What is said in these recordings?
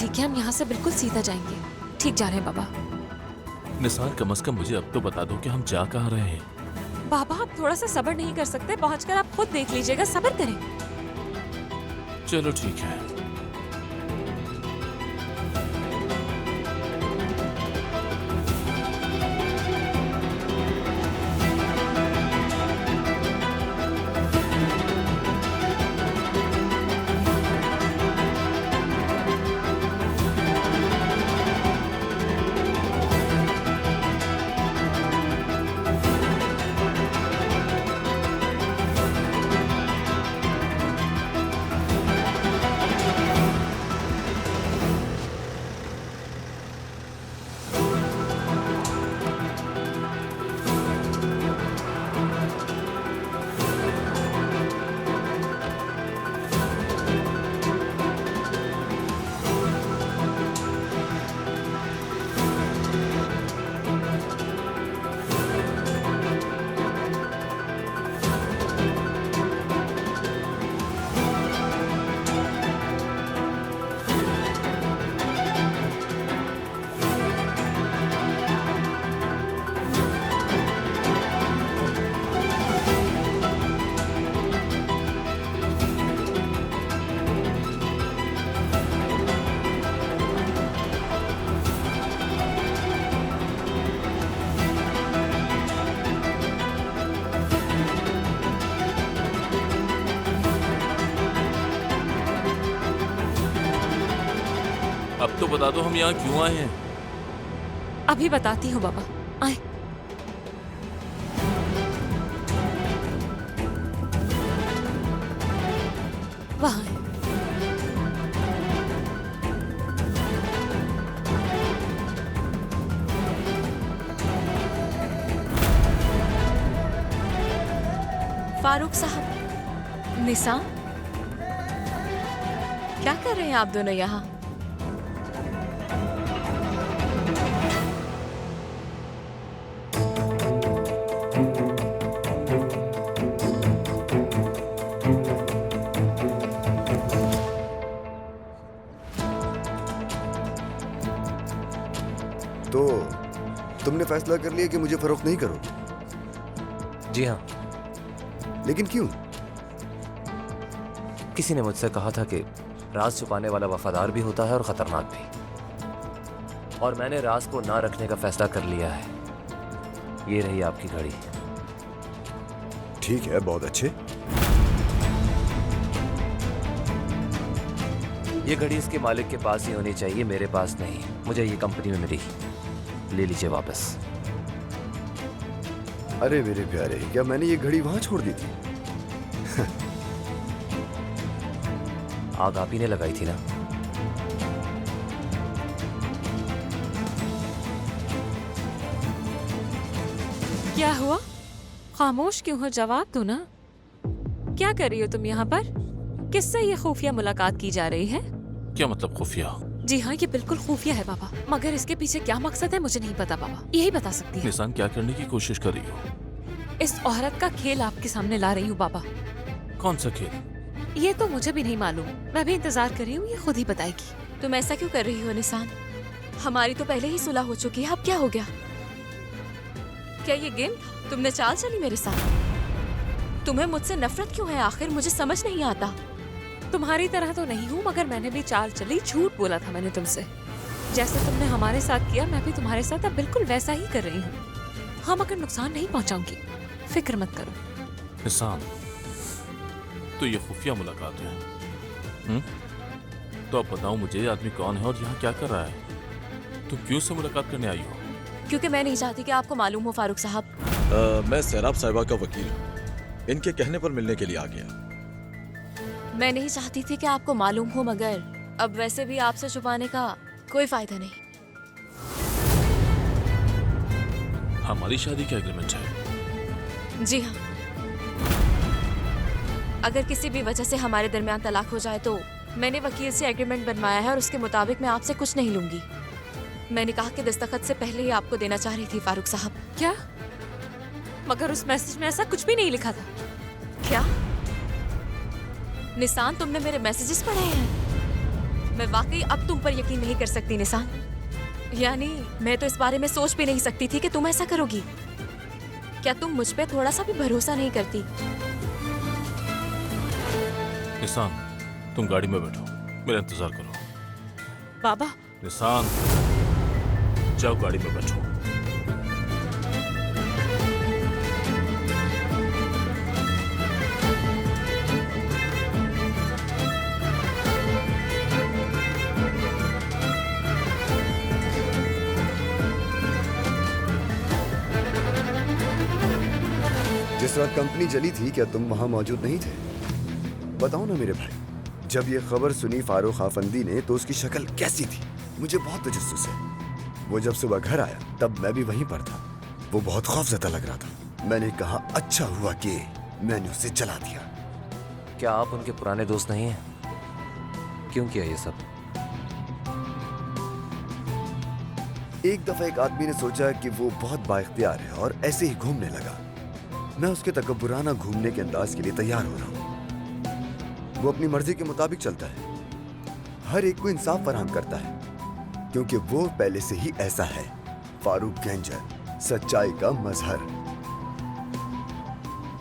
ठीक है, हम यहाँ से बिल्कुल सीधा जाएंगे। ठीक जा रहे हैं बाबा। निसार, कम से कम मुझे अब तो बता दो कि हम जा कहाँ रहे हैं। बाबा आप थोड़ा सा सब्र नहीं कर सकते? पहुंचकर आप खुद देख लीजिएगा, सब्र करें। चलो ठीक है। अब तो बता दो हम यहाँ क्यों आए हैं। अभी बताती हूँ बाबा, आए। वहाँ है। फारूक साहब, निसा, क्या कर रहे हैं आप दोनों यहाँ? तो तुमने फैसला कर लिया कि मुझे फरोख्त नहीं करोगे? जी हाँ। लेकिन क्यों? किसी ने मुझसे कहा था कि राज छुपाने वाला वफादार भी होता है और खतरनाक भी, और मैंने राज को ना रखने का फैसला कर लिया है। ये रही आपकी घड़ी। ठीक है, बहुत अच्छे। ये घड़ी इसके मालिक के पास ही होनी चाहिए, मेरे पास नहीं। मुझे ये कंपनी में मिली, ले लीजिए वापस। अरे मेरे प्यारे, क्या मैंने ये घड़ी वहां छोड़ दी थी? आग आप ही ने लगाई थी ना? क्या हुआ? खामोश क्यों हो? जवाब दो ना। क्या कर रही हो तुम यहाँ पर? किससे ये खुफिया मुलाकात की जा रही है? क्या मतलब खुफिया? जी हाँ, ये बिल्कुल खुफिया है बाबा, मगर इसके पीछे क्या मकसद है मुझे नहीं पता बाबा, यही बता सकती है। निसान, क्या करने की कोशिश कर रही हो? इस औरत का खेल आपके सामने ला रही हूँ बाबा। कौन सा खेल? ये तो मुझे भी नहीं मालूम, मैं भी इंतजार कर रही हूँ, ये खुद ही बताएगी। तुम ऐसा क्यों कर रही हो निसान? हमारी तो पहले ही सुलह हो चुकी है, अब क्या हो गया? क्या ये गेम तुमने चाल चली मेरे साथ? तुम्हें मुझसे नफरत क्यों है आखिर? मुझे समझ नहीं आता। तुम्हारी तरह तो नहीं हूँ, मगर मैंने भी चाल चली, झूठ बोला था मैंने तुमसे। जैसे तुमने हमारे साथ किया, मैं भी तुम्हारे साथ अब बिल्कुल वैसा ही कर रही हूँ। हाँ, मगर नुकसान नहीं पहुँचाऊंगी, फिक्र मत करो। निसान, तो ये खुफिया मुलाकात है। तो अब बताओ मुझे, ये आदमी कौन है और यहाँ क्या कर रहा है? तुम क्यों से मुलाकात करने आई हो? क्योंकि मैं नहीं चाहती कि आपको मालूम हो फारूक साहब। मैं सैराब साहिबा का वकील हूँ, इनके कहने पर मिलने के लिए आ गया। मैं नहीं चाहती थी कि आपको मालूम हो, मगर अब वैसे भी आपसे छुपाने का कोई फायदा नहीं। हमारी शादी का एग्रीमेंट है? जी हाँ, अगर किसी भी वजह से हमारे दरमियान तलाक हो जाए तो मैंने वकील से एग्रीमेंट बनवाया है और उसके मुताबिक मैं आपसे कुछ नहीं लूंगी। मैंने कहा कि दस्तखत से पहले ही आपको देना चाह रही थी फारूक साहब। क्या? मगर उस मैसेज में ऐसा कुछ भी नहीं लिखा था। क्या निसान, तुमने मेरे मैसेजेस पढ़े हैं? मैं वाकई अब तुम पर यकीन नहीं कर सकती निसान। यानी मैं तो इस बारे में सोच भी नहीं सकती थी कि तुम ऐसा करोगी। क्या तुम मुझ पे थोड़ा सा भी भरोसा नहीं करती? निशान, तुम गाड़ी में बैठो, मेरा इंतजार करो। बाबा, निशान, जाओ गाड़ी में बैठो। जिस रात कंपनी जली थी, क्या तुम वहां मौजूद नहीं थे? बताओ ना मेरे भाई, जब ये खबर सुनी फारूक आफंदी ने तो उसकी शक्ल कैसी थी? मुझे बहुत तजस्सुस है। वो जब सुबह घर आया तब मैं भी वहीं पर था। वो बहुत खौफजदा लग रहा था। मैंने कहा अच्छा हुआ कि मैंने उसे जला दिया। क्या आप उनके पुराने दोस्त नहीं हैं? क्यों किया ये सब? एक दफा एक आदमी ने सोचा कि वो बहुत बाइख्तियार है और ऐसे ही घूमने लगा। मैं उसके तकब्बुराना घूमने के अंदाज के लिए तैयार हो रहा हूँ। वो अपनी मर्जी के मुताबिक चलता है, हर एक को इंसाफ फराहम करता है, क्योंकि वो पहले से ही ऐसा है। फारूक गैंजर, सच्चाई का मजहर।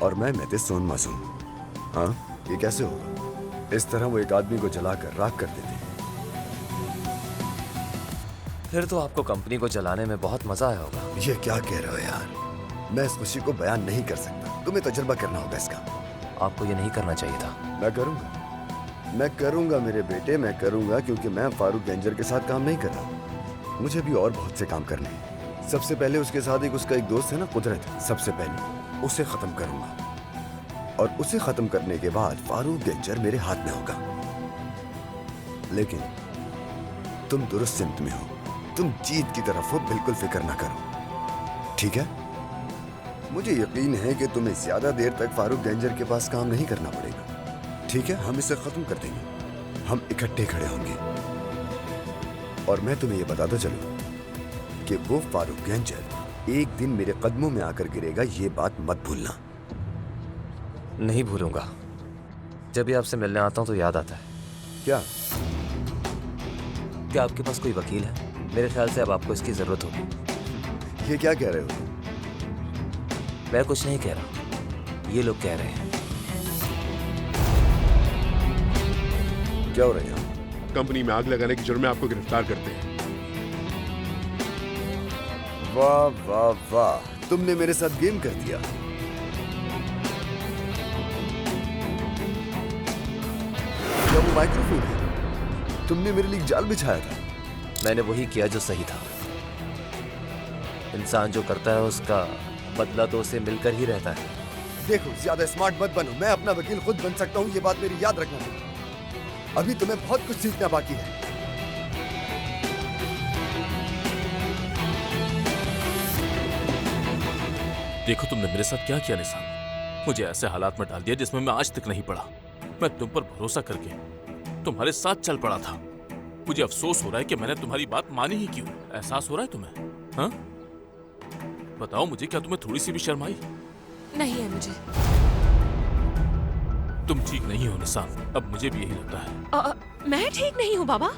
और मैं मेहते सोन मासूम। हाँ, ये कैसे होगा? इस तरह वो एक आदमी को जलाकर राख कर देते। फिर तो आपको कंपनी को जलाने में बहुत मजा आया होगा। ये क्या कह रहे हो यार? मैं इस खुशी को बयान नहीं कर सकता। तुम्हें तजुर्बा करना होगा इसका। आपको ये नहीं करना चाहिए था। मैं करूंगा मेरे बेटे, मैं करूंगा, क्योंकि मैं फारूक गैंजर के साथ काम नहीं कर रहा। मुझे भी और बहुत से काम करने हैं। सबसे पहले उसके साथ उसका एक दोस्त है ना, कुदरत। सबसे पहले उसे खत्म करूंगा और उसे खत्म करने के बाद फारूक गैंजर मेरे हाथ में होगा। लेकिन तुम दुरुस्त सिमत में हो, तुम जीत की तरफ हो, बिल्कुल फिक्र ना करो, ठीक है? मुझे यकीन है कि तुम्हें ज्यादा देर तक फारूक गैंजर के पास काम नहीं करना पड़ेगा, ठीक है? हम इसे खत्म कर देंगे, हम इकट्ठे खड़े होंगे। और मैं तुम्हें यह बताता चलूं कि वो फारूक गैंजर एक दिन मेरे कदमों में आकर गिरेगा, ये बात मत भूलना। नहीं भूलूंगा। जब भी आपसे मिलने आता हूँ तो याद आता है। क्या? क्या आपके पास कोई वकील है? मेरे ख्याल से अब आपको इसकी जरूरत होगी। ये क्या कह रहे हो? मैं कुछ नहीं कह रहा, ये लोग कह रहे हैं। क्या हो रहा है यहाँ? कंपनी में आग लगाने के जुर्म में आपको गिरफ्तार करते हैं। वाह वाह वाह, तुमने मेरे साथ गेम कर दिया। क्या वो माइक्रोफोन है? तुमने मेरे लिए जाल बिछाया था। मैंने वही किया जो सही था। इंसान जो करता है उसका बदला तो उसे मिलकर ही रहता है। देखो, ज्यादा स्मार्ट मत बनो। मैं अपना वकील खुद बन सकता हूँ, ये बात मेरी याद रखना। अभी तुम्हें बहुत कुछ सीखना बाकी है। देखो तुमने मेरे साथ क्या किया निशान। मुझे ऐसे हालात में डाल दिया जिसमें मैं आज तक नहीं पड़ा। मैं तुम पर भरोसा करके तुम्हारे साथ चल पड़ा था। मुझे अफसोस हो रहा है कि मैंने तुम्हारी बात मानी ही क्यों। एहसास हो रहा है तुम्हें? हाँ, बताओ मुझे, क्या तुम्हें थोड़ी सी भी शर्म आई? नहीं है मुझे। तुम ठीक नहीं हो निशान, अब मुझे भी यही लगता है। मैं ठीक नहीं हूँ बाबा।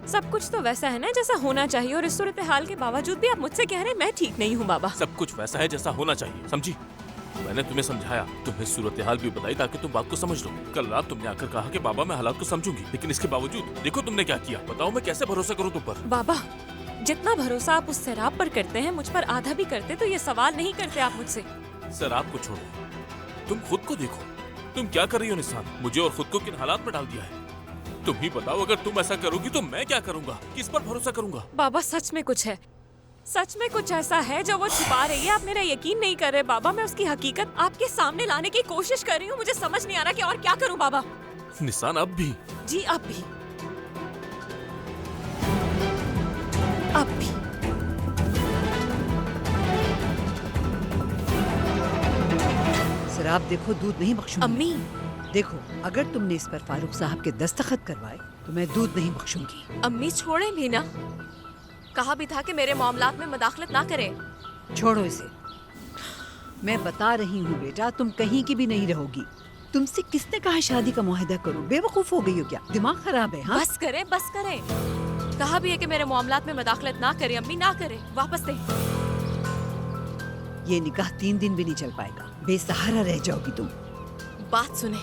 सब कुछ तो वैसा है ना जैसा होना चाहिए, और इस सूरत हाल के बावजूद भी आप मुझसे कह रहे हैं मैं ठीक नहीं हूँ बाबा। सब कुछ वैसा है जैसा होना चाहिए, समझी? मैंने तुम्हें समझाया, तुम्हें सूरत हाल भी बताई ताकि तुम बात को समझ लो। कल रात तुमने आकर कहा कि बाबा मैं हालात को समझूंगी, लेकिन इसके बावजूद देखो तुमने क्या किया। बताओ मैं कैसे भरोसा करूँ तुम पर? बाबा, जितना भरोसा आप उस शराब पर करते हैं मुझ पर आधा भी करते तो ये सवाल नहीं करते आप मुझसे। शराब को छोड़ो, तुम खुद को देखो, तुम क्या कर रही हो निशान। मुझे और खुद को किन हालात में डाल दिया है। तुम ही बताओ, अगर तुम ऐसा करोगी तो मैं क्या करूंगा, किस पर भरोसा करूंगा? बाबा सच में कुछ है, सच में कुछ ऐसा है जो वो छुपा रही है। आप मेरा यकीन नहीं कर रहे बाबा। मैं उसकी हकीकत आपके सामने लाने की कोशिश कर रही हूँ। मुझे समझ नहीं आ रहा कि और क्या करूँ बाबा। निशान अब भी? जी अब भी, अब भी। शराब देखो, दूध नहीं बख्शूंगी। अम्मी, देखो, अगर तुमने इस पर फारूक साहब के दस्तखत करवाए तो मैं दूध नहीं बख्शूंगी। अम्मी छोड़े मीना, कहा भी था कि मेरे मामलात में मदाखलत ना करें। छोड़ो इसे। मैं बता रही हूँ बेटा, तुम कहीं की भी नहीं रहोगी। तुमसे किसने कहा शादी का मुआहदा करो? बेवकूफ हो गई हो क्या? दिमाग खराब है? हाँ, बस करें, बस करें। कहा भी है कि मेरे मामलात में मदाखलत ना करें अम्मी, ना करें। वापस दे। ये निकाह 3 दिन भी नहीं चल पाएगा। बेसहारा रह जाओगी तुम। बात सुने,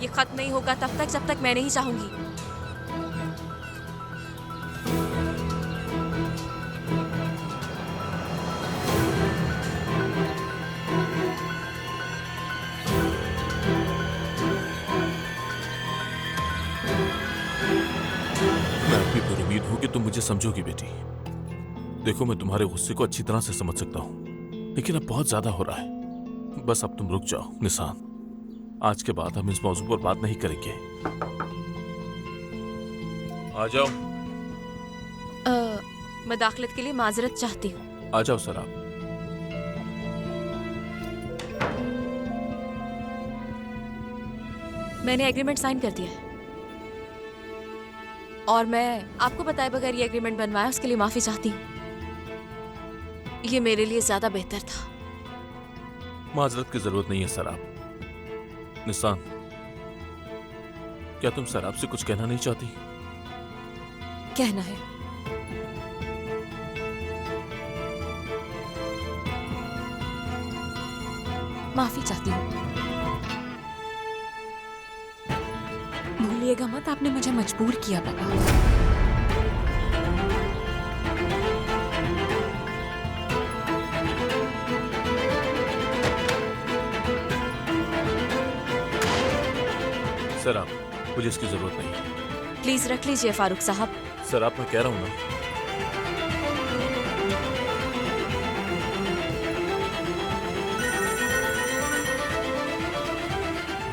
ये खत्म नहीं होगा तब तक जब तक मैं नहीं चाहूंगी। मैं अपनी पूरी उम्मीद हूं कि तुम मुझे समझोगी बेटी। देखो, मैं तुम्हारे गुस्से को अच्छी तरह से समझ सकता हूँ, लेकिन अब बहुत ज्यादा हो रहा है। बस अब तुम रुक जाओ निशान। आज के बाद हम इस मौजू पर बात नहीं करेंगे। आ जाओ। मदाखलत के लिए माजरत चाहती हूँ। आ जाओ सर आप। मैंने एग्रीमेंट साइन कर दिया है और मैं आपको बताए बगैर ये एग्रीमेंट बनवाया, उसके लिए माफी चाहती हूँ। ये मेरे लिए ज्यादा बेहतर था। माजरत की जरूरत नहीं है सर आप। निशान, क्या तुम सर आपसे कुछ कहना नहीं चाहती? कहना है। माफी चाहती हूँ। भूलिएगा मत, आपने मुझे मजबूर किया पापा। सर आप, मुझे इसकी जरूरत नहीं। प्लीज रख लीजिए फारूक साहब। सर आप, मैं कह रहा हूं ना।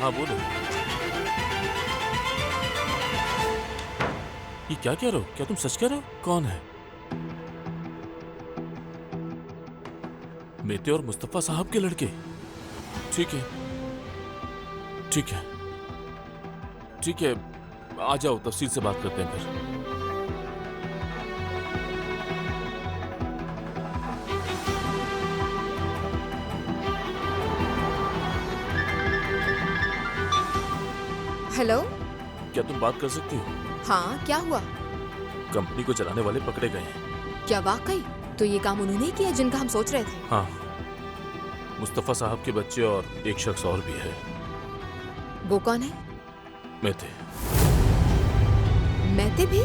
हाँ बोलो। ये क्या कह रहे हो? क्या तुम सच कह रहे हो? कौन है? मेते और मुस्तफा साहब के लड़के? ठीक है, ठीक है, ठीक है। आ जाओ, तफसील से बात करते हैं फिर। हेलो। क्या तुम बात कर सकती हो? हाँ, क्या हुआ? कंपनी को चलाने वाले पकड़े गए हैं। क्या वाकई? तो ये काम उन्होंने ही किया जिनका हम सोच रहे थे? हाँ, मुस्तफा साहब के बच्चे और एक शख्स और भी है। वो कौन है? मेते। मैते भी?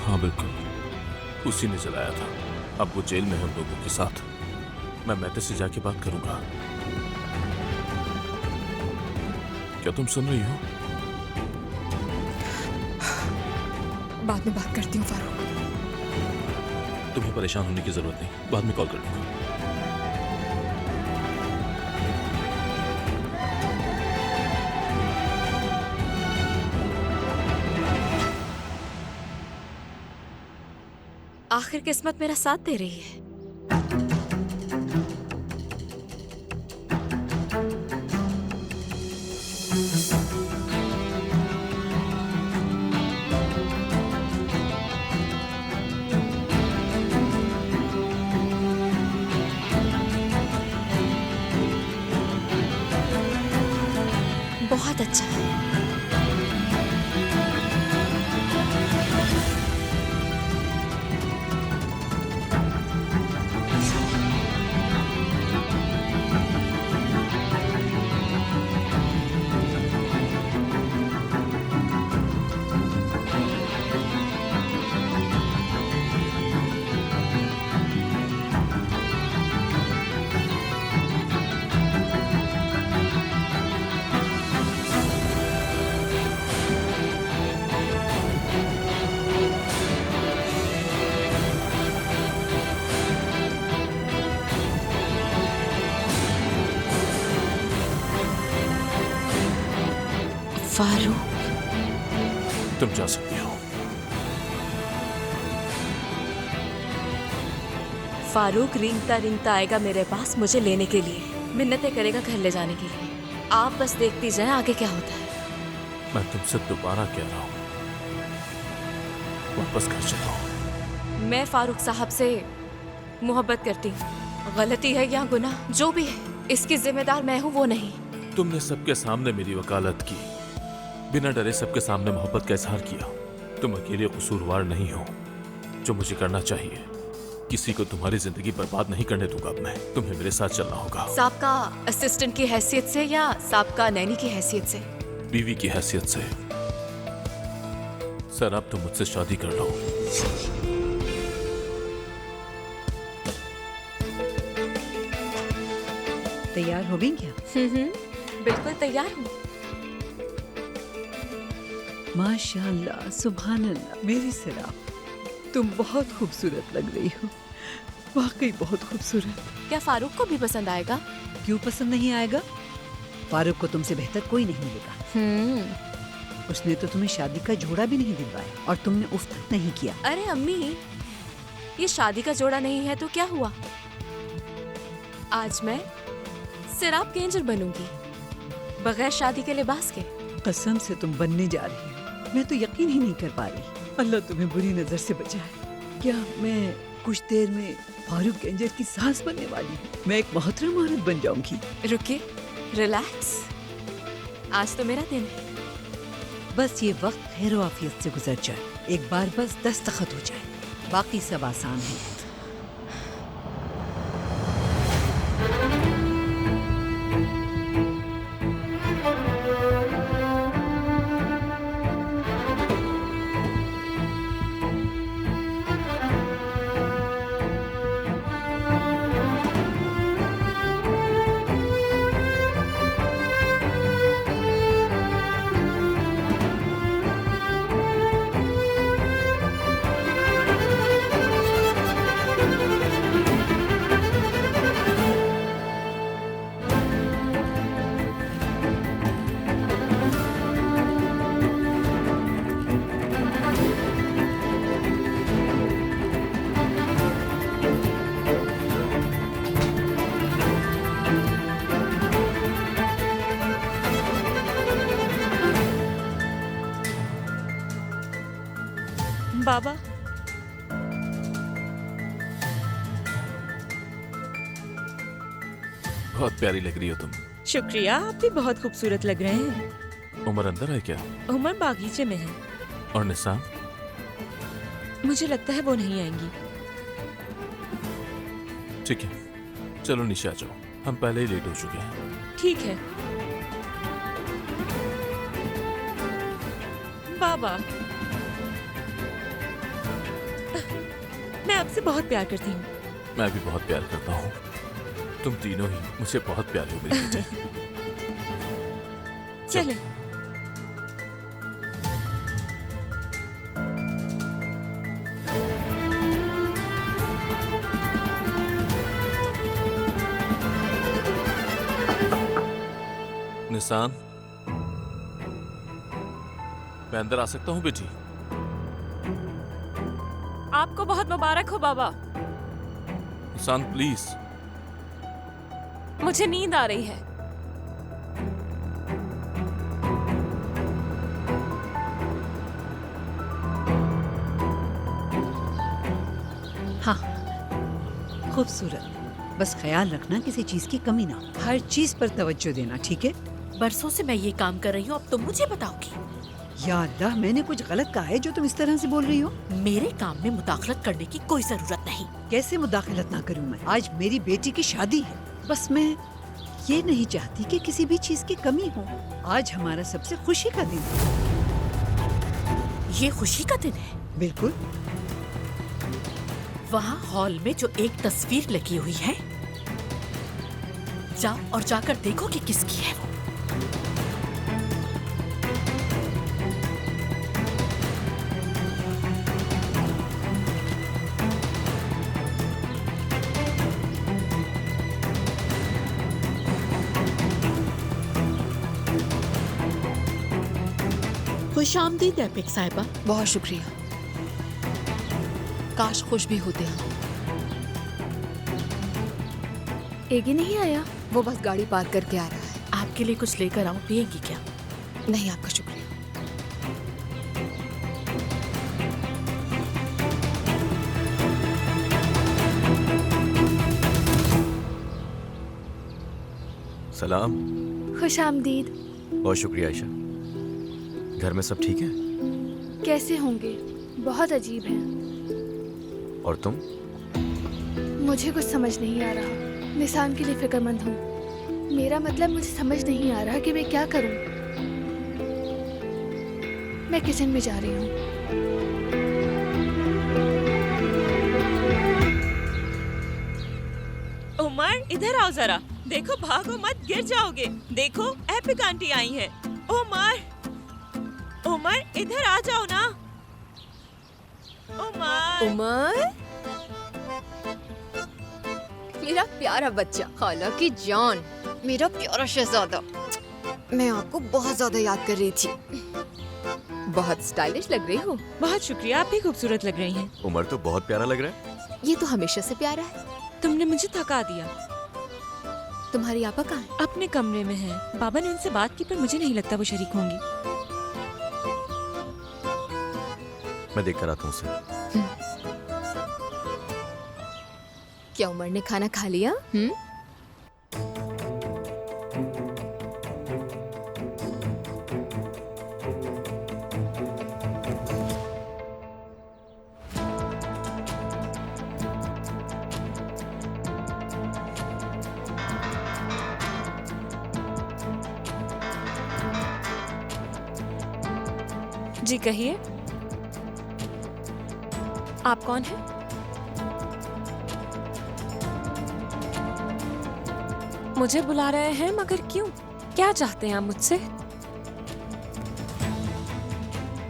हाँ बिल्कुल, उसी ने चलाया था। अब वो जेल में है उन लोगों के साथ। मैं मैते से जाके बात करूंगा। क्या तुम सुन रही हो? बाद में बात करती हूँ फारूक। तुम्हें परेशान होने की जरूरत नहीं, बाद में कॉल कर लूंगा। आखिर किस्मत मेरा साथ दे रही है। बहुत अच्छा है। फारूक, तुम जा सकती हो। फारूक रेंगता रेंगता आएगा मेरे पास मुझे लेने के लिए, मिन्नतें करेगा घर ले जाने के लिए। आप बस देखती जाएं आगे क्या होता है। मैं तुमसे दोबारा कह रहा हूं, वापस घर चलो। मैं फारूक साहब से मोहब्बत करती हूँ। गलती है या गुनाह जो भी है, इसकी जिम्मेदार मैं हूँ, वो नहीं। तुमने सबके सामने मेरी वकालत की, बिना डरे सबके सामने मोहब्बत का इजहार किया। तुम अकेले कसूरवार नहीं हो। जो मुझे करना चाहिए, किसी को तुम्हारी जिंदगी बर्बाद नहीं करने दूंगा। अब मैं तुम्हें मेरे साथ चलना होगा। साबका असिस्टेंट की हैसियत से या साबका नैनी की हैसियत से? बीवी की हैसियत से। सर, अब तुम मुझसे शादी कर लो। तैयार हो गई क्या? बिल्कुल तैयार हूँ। माशाल्लाह, सुभान अल्लाह। मेरी सराब, तुम बहुत खूबसूरत लग रही हो, वाकई बहुत खूबसूरत। क्या फारूक को भी पसंद आएगा? क्यों पसंद नहीं आएगा? फारूक को तुमसे बेहतर कोई नहीं मिलेगा। उसने तो तुम्हें शादी का जोड़ा भी नहीं दिलवाया और तुमने उफ तक नहीं किया। अरे अम्मी, ये शादी का जोड़ा नहीं है तो क्या हुआ? आज मैं सिराब के एंजल बनूंगी, बगैर शादी के लिबास के। कसम से तुम बनने जा रही हो, मैं तो यकीन ही नहीं कर पा रही। अल्लाह तुम्हें बुरी नजर से बचाए। क्या मैं कुछ देर में फारूक गेंजर की सास बनने वाली हूँ? मैं एक मोहतरम औरत बन जाऊंगी। रुकिए, रिलैक्स, आज तो मेरा दिन है। बस ये वक्त खैर आफियत से गुजर जाए, एक बार बस दस्तखत हो जाए, बाकी सब आसान है। बाबा, बहुत प्यारी लग रही हो तुम। शुक्रिया, आप भी बहुत खूबसूरत लग रहे हैं। उमर अंदर है क्या? उमर बागीचे में है और निशान? मुझे लगता है वो नहीं आएंगी। ठीक है, चलो नीचे आ जाओ, हम पहले ही लेट हो चुके हैं। ठीक है बाबा, मैं आपसे बहुत प्यार करती हूँ। मैं भी बहुत प्यार करता हूँ। तुम तीनों ही मुझे बहुत प्यारे हो मेरे बेटे। चले। निशान, मैं अंदर आ सकता हूँ बेटी? आपको बहुत मुबारक हो बाबा। निशान प्लीज। मुझे नींद आ रही है। हाँ, खूबसूरत। बस ख्याल रखना किसी चीज की कमी ना हो। हर चीज पर तवज्जो देना, ठीक है? बरसों से मैं ये काम कर रही हूँ, अब तुम मुझे बताओगी? या अल्लाह, मैंने कुछ गलत कहा है जो तुम इस तरह से बोल रही हो? मेरे काम में मुदाखलत करने की कोई जरूरत नहीं। कैसे मुदाखलत ना करूं मैं? आज मेरी बेटी की शादी है। बस मैं ये नहीं चाहती कि किसी भी चीज की कमी हो। आज हमारा सबसे खुशी का दिन है। ये खुशी का दिन है? बिल्कुल। वहाँ हॉल में जो एक तस्वीर लगी हुई है, जाओ और जाकर देखो कि किसकी है वो। खुशामदीद एपिक साहिबा। बहुत शुक्रिया। काश खुश भी होते हम। एगी नहीं आया? वो बस गाड़ी पार्क करके आ रहा है। आपके लिए कुछ लेकर आऊं, पिएंगी क्या? नहीं, आपका शुक्रिया। सलाम। खुश आमदीद। बहुत शुक्रिया आयशा। घर में सब ठीक है? कैसे होंगे, बहुत अजीब हैं। और तुम? मुझे कुछ समझ नहीं आ रहा। निसान के लिए फिक्रमंद हूँ। मेरा मतलब मुझे समझ नहीं आ रहा कि मैं क्या करूँ। मैं किचन में जा रही हूँ। उमर इधर आओ जरा। देखो भागो मत, गिर जाओगे। देखो एपिक आंटी आई हैं। उमर उमर इधर आ जाओ ना। उमर उमर, मेरा प्यारा बच्चा, खाला की जान, मेरा प्यारा शहजादा। मैं आपको बहुत ज्यादा याद कर रही थी। बहुत स्टाइलिश लग रही हो। बहुत शुक्रिया, आप भी खूबसूरत लग रही हैं। उमर तो बहुत प्यारा लग रहा है। ये तो हमेशा से प्यारा है। तुमने मुझे थका दिया। तुम्हारी आपा कहाँ है? अपने कमरे में है। बाबा ने उनसे बात की पर मुझे नहीं लगता वो शरीक होंगी। मैं देख कर आता हूँ उसे। क्या उमर ने खाना खा लिया? जी कहिए, आप कौन हैं? मुझे बुला रहे हैं मगर क्यों? क्या चाहते हैं आप मुझसे?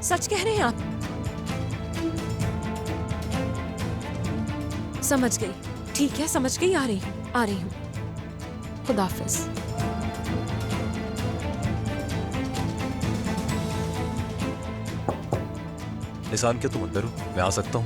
सच कह रहे हैं आप? समझ गई, ठीक है समझ गई, आ रही हूँ। खुदाफिज। निसान, क्या तुम अंदर हो? मैं आ सकता हूँ?